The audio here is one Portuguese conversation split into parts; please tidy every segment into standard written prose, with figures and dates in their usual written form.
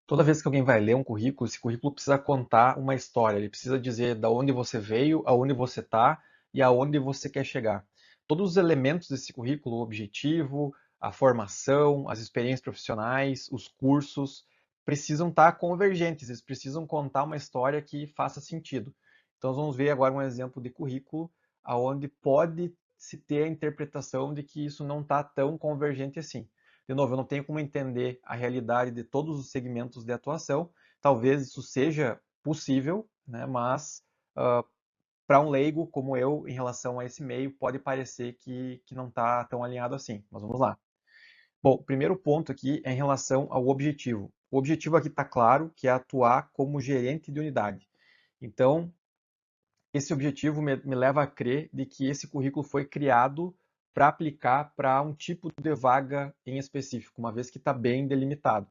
Toda vez que alguém vai ler um currículo, esse currículo precisa contar uma história, ele precisa dizer da onde você veio, aonde você está e aonde você quer chegar. Todos os elementos desse currículo, o objetivo, a formação, as experiências profissionais, os cursos, precisam estar convergentes, eles precisam contar uma história que faça sentido. Então, nós vamos ver agora um exemplo de currículo aonde pode se ter a interpretação de que isso não está tão convergente assim. De novo, eu não tenho como entender a realidade de todos os segmentos de atuação. Talvez isso seja possível, né? Mas para um leigo como eu, em relação a esse meio, pode parecer que não está tão alinhado assim. Mas vamos lá. Bom, o primeiro ponto aqui é em relação ao objetivo. O objetivo aqui está claro, que é atuar como gerente de unidade. Então, esse objetivo me leva a crer de que esse currículo foi criado para aplicar para um tipo de vaga em específico, uma vez que está bem delimitado.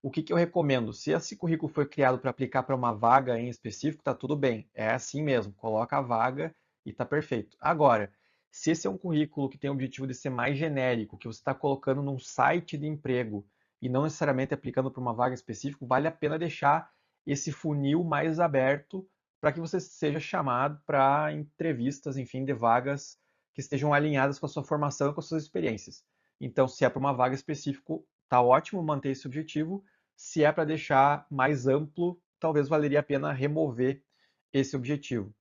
O que, que eu recomendo? Se esse currículo foi criado para aplicar para uma vaga em específico, está tudo bem. É assim mesmo, coloca a vaga e está perfeito. Agora, se esse é um currículo que tem o objetivo de ser mais genérico, que você está colocando num site de emprego e não necessariamente aplicando para uma vaga específica, vale a pena deixar esse funil mais aberto para que você seja chamado para entrevistas, enfim, de vagas que estejam alinhadas com a sua formação e com as suas experiências. Então, se é para uma vaga específica, tá ótimo manter esse objetivo. Se é para deixar mais amplo, talvez valeria a pena remover esse objetivo.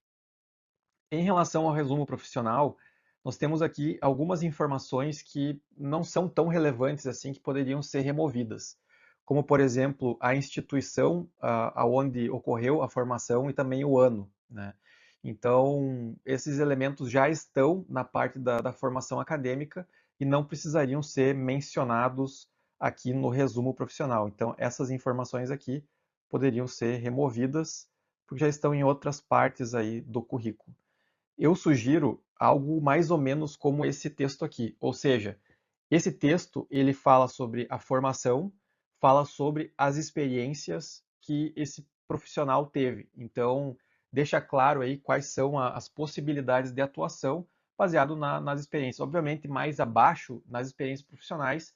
Em relação ao resumo profissional, nós temos aqui algumas informações que não são tão relevantes assim, que poderiam ser removidas, como, por exemplo, a instituição aonde ocorreu a formação e também o ano, né? Então, esses elementos já estão na parte da formação acadêmica e não precisariam ser mencionados aqui no resumo profissional. Então, essas informações aqui poderiam ser removidas, porque já estão em outras partes aí do currículo. Eu sugiro algo mais ou menos como esse texto aqui, ou seja, esse texto ele fala sobre a formação, fala sobre as experiências que esse profissional teve. Então, deixa claro aí quais são as possibilidades de atuação baseado nas experiências. Obviamente, mais abaixo, nas experiências profissionais,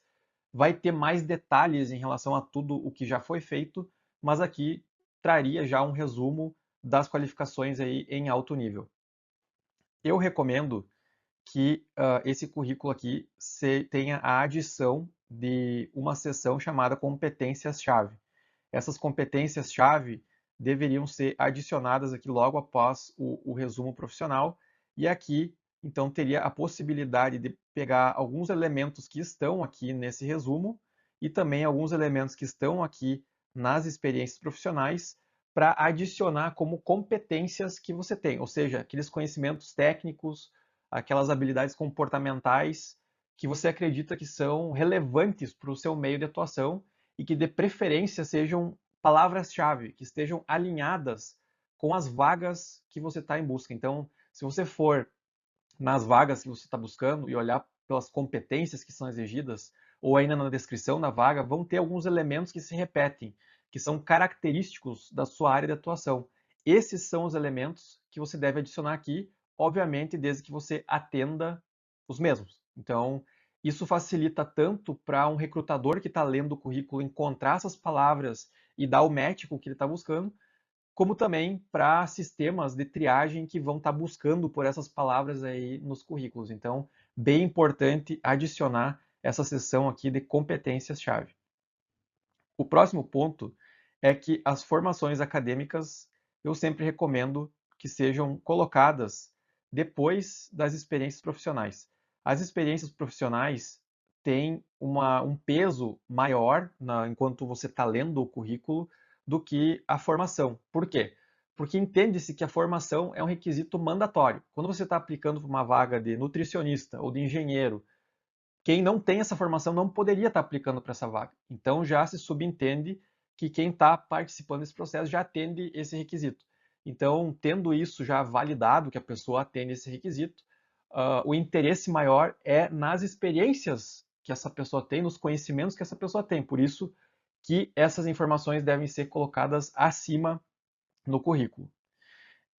vai ter mais detalhes em relação a tudo o que já foi feito, mas aqui traria já um resumo das qualificações aí em alto nível. Eu recomendo que esse currículo aqui tenha a adição de uma seção chamada competências-chave. Essas competências-chave deveriam ser adicionadas aqui logo após o resumo profissional, e aqui então teria a possibilidade de pegar alguns elementos que estão aqui nesse resumo e também alguns elementos que estão aqui nas experiências profissionais para adicionar como competências que você tem, ou seja, aqueles conhecimentos técnicos, aquelas habilidades comportamentais que você acredita que são relevantes para o seu meio de atuação e que de preferência sejam palavras-chave, que estejam alinhadas com as vagas que você está em busca. Então, se você for nas vagas que você está buscando e olhar pelas competências que são exigidas, ou ainda na descrição da vaga, vão ter alguns elementos que se repetem, que são característicos da sua área de atuação. Esses são os elementos que você deve adicionar aqui, obviamente, desde que você atenda os mesmos. Então, isso facilita tanto para um recrutador que está lendo o currículo encontrar essas palavras e dar o match com o que ele está buscando, como também para sistemas de triagem que vão estar buscando por essas palavras aí nos currículos. Então, bem importante adicionar essa seção aqui de competências-chave. O próximo ponto é que as formações acadêmicas eu sempre recomendo que sejam colocadas depois das experiências profissionais. As experiências profissionais têm um peso maior enquanto você está lendo o currículo do que a formação. Por quê? Porque entende-se que a formação é um requisito mandatório. Quando você está aplicando para uma vaga de nutricionista ou de engenheiro, quem não tem essa formação não poderia estar aplicando para essa vaga. Então já se subentende que quem está participando desse processo já atende esse requisito. Então, tendo isso já validado, que a pessoa atende esse requisito, o interesse maior é nas experiências que essa pessoa tem, nos conhecimentos que essa pessoa tem. Por isso que essas informações devem ser colocadas acima no currículo.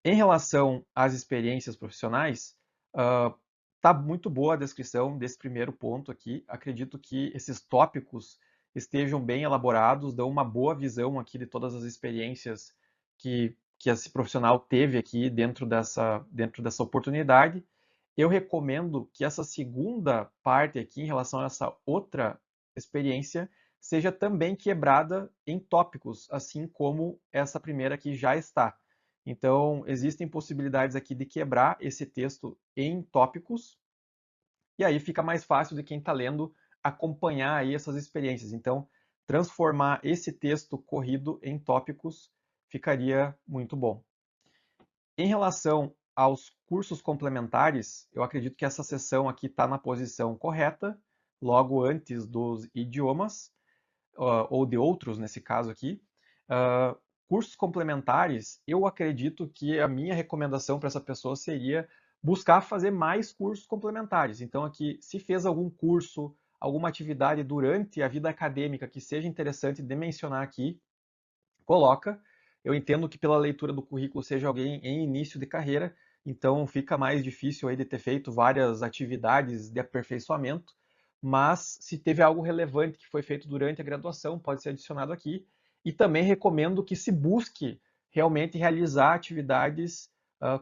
Em relação às experiências profissionais, está muito boa a descrição desse primeiro ponto aqui. Acredito que esses tópicos estejam bem elaborados, dão uma boa visão aqui de todas as experiências que esse profissional teve aqui dentro dessa oportunidade. Eu recomendo que essa segunda parte aqui, em relação a essa outra experiência, seja também quebrada em tópicos, assim como essa primeira aqui já está. Então, existem possibilidades aqui de quebrar esse texto em tópicos, e aí fica mais fácil de quem está lendo acompanhar aí essas experiências. Então, transformar esse texto corrido em tópicos ficaria muito bom. Em relação aos cursos complementares, eu acredito que essa seção aqui está na posição correta, logo antes dos idiomas, ou de outros nesse caso aqui. Cursos complementares, eu acredito que a minha recomendação para essa pessoa seria buscar fazer mais cursos complementares. Então, aqui, se fez algum curso, alguma atividade durante a vida acadêmica que seja interessante de mencionar aqui, coloca. Eu entendo que pela leitura do currículo seja alguém em início de carreira, então fica mais difícil aí de ter feito várias atividades de aperfeiçoamento, mas se teve algo relevante que foi feito durante a graduação, pode ser adicionado aqui. E também recomendo que se busque realmente realizar atividades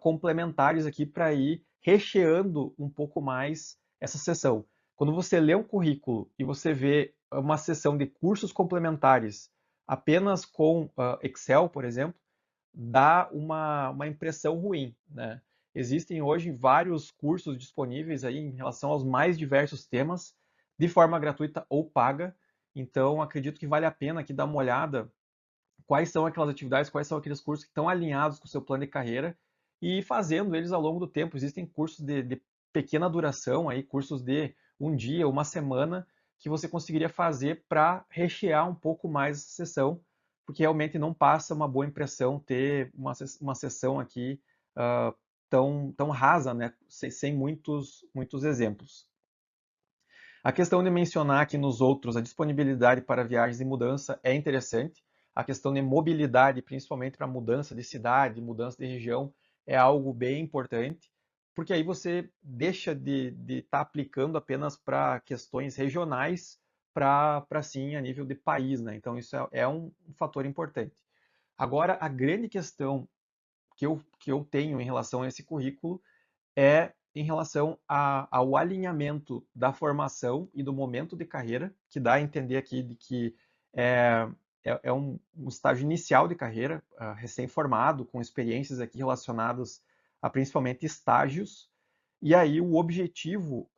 complementares aqui para ir recheando um pouco mais essa sessão. Quando você lê um currículo e você vê uma sessão de cursos complementares apenas com Excel, por exemplo, dá uma impressão ruim, né? Existem hoje vários cursos disponíveis aí em relação aos mais diversos temas, de forma gratuita ou paga. Então, acredito que vale a pena aqui dar uma olhada quais são aquelas atividades, quais são aqueles cursos que estão alinhados com o seu plano de carreira e fazendo eles ao longo do tempo. Existem cursos de pequena duração, aí, cursos de um dia, uma semana, que você conseguiria fazer para rechear um pouco mais essa sessão, porque realmente não passa uma boa impressão ter uma sessão aqui tão rasa, né? Sem muitos exemplos. A questão de mencionar aqui nos outros a disponibilidade para viagens e mudança é interessante. A questão de mobilidade, principalmente para mudança de cidade, mudança de região, é algo bem importante, porque aí você deixa de estar aplicando apenas para questões regionais, para sim a nível de país, né? Então isso é um fator importante. Agora, a grande questão que eu tenho em relação a esse currículo é em relação ao alinhamento da formação e do momento de carreira, que dá a entender aqui de que é, é um estágio inicial de carreira, recém-formado, com experiências aqui relacionadas a principalmente estágios, e aí o objetivo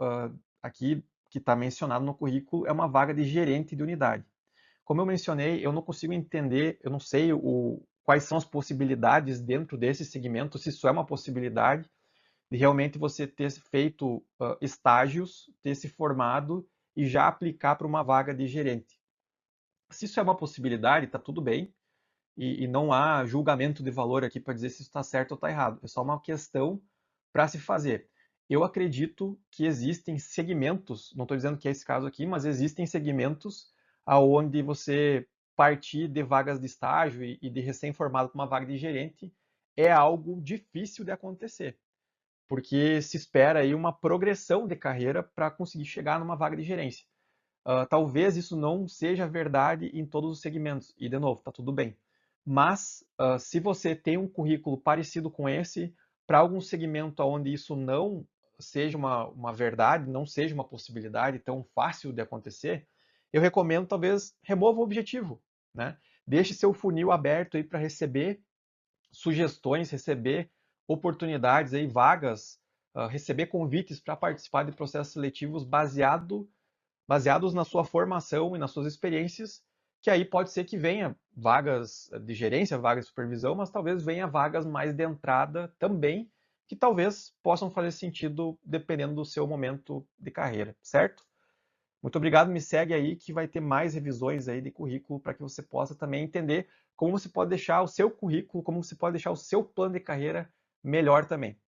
aqui que está mencionado no currículo é uma vaga de gerente de unidade. Como eu mencionei, eu não consigo entender, eu não sei quais são as possibilidades dentro desse segmento, se isso é uma possibilidade, de realmente você ter feito estágios, ter se formado e já aplicar para uma vaga de gerente. Se isso é uma possibilidade, está tudo bem, e não há julgamento de valor aqui para dizer se isso está certo ou está errado. É só uma questão para se fazer. Eu acredito que existem segmentos, não estou dizendo que é esse caso aqui, mas existem segmentos aonde você partir de vagas de estágio e de recém-formado para uma vaga de gerente é algo difícil de acontecer, porque se espera aí uma progressão de carreira para conseguir chegar numa vaga de gerência. Talvez isso não seja verdade em todos os segmentos, e de novo, está tudo bem. Mas se você tem um currículo parecido com esse, para algum segmento onde isso não seja uma verdade, não seja uma possibilidade tão fácil de acontecer, eu recomendo talvez remova o objetivo, né? Deixe seu funil aberto aí para receber sugestões, receber oportunidades, aí, vagas, receber convites para participar de processos seletivos baseados na sua formação e nas suas experiências, que aí pode ser que venha vagas de gerência, vagas de supervisão, mas talvez venha vagas mais de entrada também, que talvez possam fazer sentido dependendo do seu momento de carreira, certo? Muito obrigado, me segue aí que vai ter mais revisões aí de currículo para que você possa também entender como você pode deixar o seu currículo, como você pode deixar o seu plano de carreira melhor também.